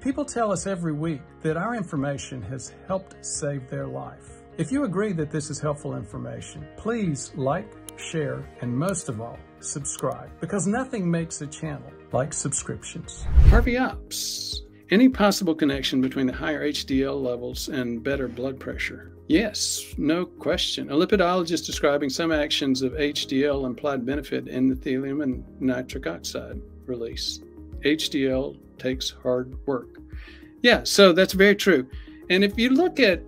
People tell us every week that our information has helped save their life. If you agree that this is helpful information, please like, share, and most of all, subscribe, because nothing makes a channel like subscriptions. Harvey Ops. Any possible connection between the higher HDL levels and better blood pressure? Yes, no question. A lipidologist describing some actions of HDL implied benefit in endothelium and nitric oxide release. HDL takes hard work. Yeah, so that's very true. And if you look at,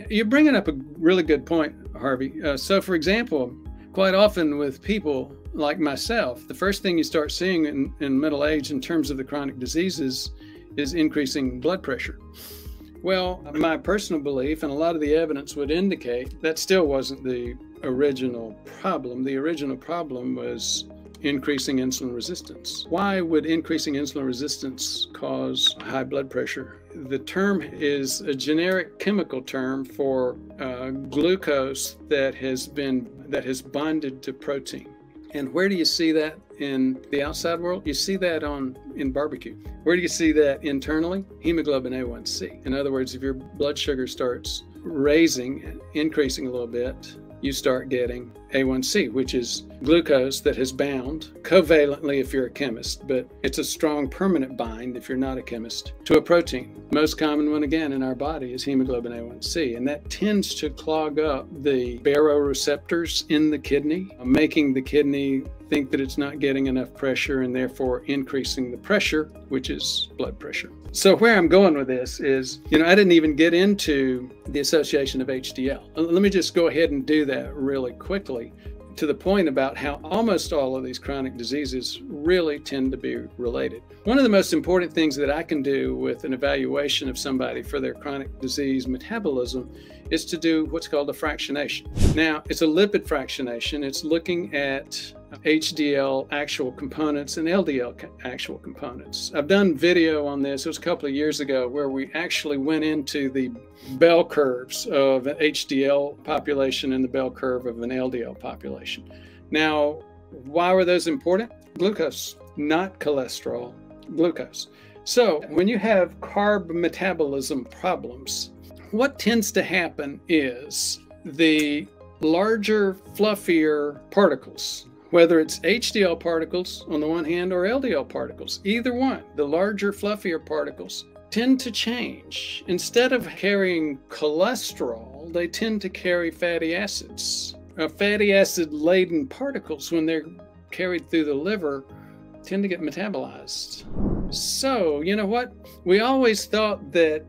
you're bringing up a really good point, Harvey. So for example, quite often with people like myself, the first thing you start seeing in middle age in terms of the chronic diseases is increasing blood pressure. Well, my personal belief and a lot of the evidence would indicate that still wasn't the original problem. The original problem was increasing insulin resistance. Why would increasing insulin resistance cause high blood pressure? The term is a generic chemical term for glucose that has bonded to protein. And where do you see that in the outside world? You see that in barbecue. Where do you see that internally? Hemoglobin A1C. In other words, if your blood sugar starts increasing a little bit, you start getting A1C, which is glucose that has bound covalently if you're a chemist, but it's a strong permanent bind if you're not a chemist, to a protein. Most common one, again, in our body is hemoglobin A1C, and that tends to clog up the baroreceptors in the kidney, making the kidney think that it's not getting enough pressure and therefore increasing the pressure, which is blood pressure. So where I'm going with this is, I didn't even get into the association of HDL. Let me just go ahead and do that really quickly, to the point about how almost all of these chronic diseases really tend to be related. One of the most important things that I can do with an evaluation of somebody for their chronic disease metabolism is to do what's called a fractionation. Now, it's a lipid fractionation. It's looking at HDL actual components and LDL actual components. I've done video on this. It was a couple of years ago where we actually went into the bell curves of an HDL population and the bell curve of an LDL population. Now, why were those important? Glucose, not cholesterol, glucose. So when you have carb metabolism problems, what tends to happen is the larger, fluffier particles, whether it's HDL particles on the one hand or LDL particles, either one, the larger, fluffier particles tend to change. Instead of carrying cholesterol, they tend to carry fatty acids. Fatty acid laden particles, when they're carried through the liver, tend to get metabolized. So, you know what? We always thought that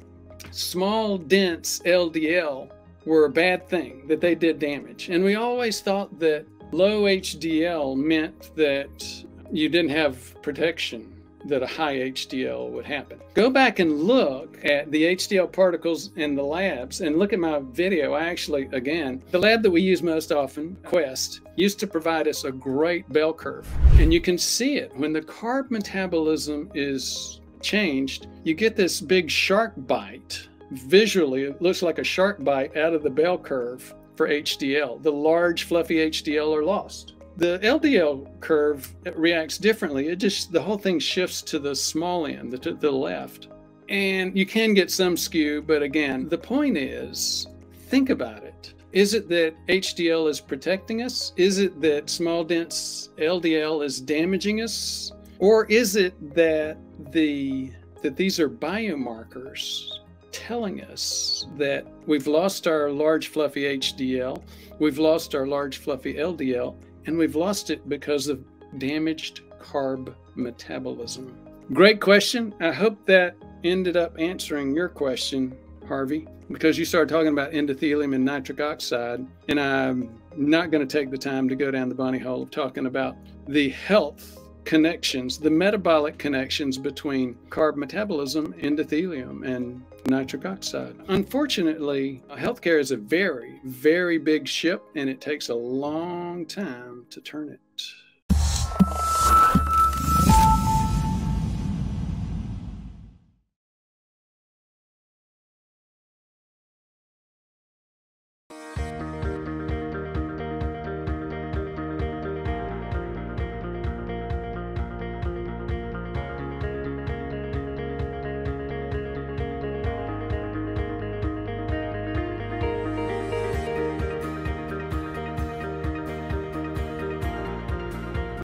small, dense LDL were a bad thing, that they did damage. And we always thought that low HDL meant that you didn't have protection, that a high HDL would happen. Go back and look at the HDL particles in the labs and look at my video. The lab that we use most often, Quest, used to provide us a great bell curve. And you can see it when the carb metabolism is changed, you get this big shark bite. Visually, it looks like a shark bite out of the bell curve for HDL. The large, fluffy HDL are lost. The LDL curve reacts differently. The whole thing shifts to the small end, to the left. And you can get some skew, but again, the point is, think about it. Is it that HDL is protecting us? Is it that small, dense LDL is damaging us? Or is it that these are biomarkers telling us that we've lost our large, fluffy HDL, we've lost our large, fluffy LDL, and we've lost it because of damaged carb metabolism? Great question. I hope that ended up answering your question, Harvey, because you started talking about endothelium and nitric oxide, and I'm not going to take the time to go down the bunny hole of talking about the health connections, the metabolic connections between carb metabolism, endothelium, and nitric oxide. Unfortunately, healthcare is a very, very big ship, and it takes a long time to turn it.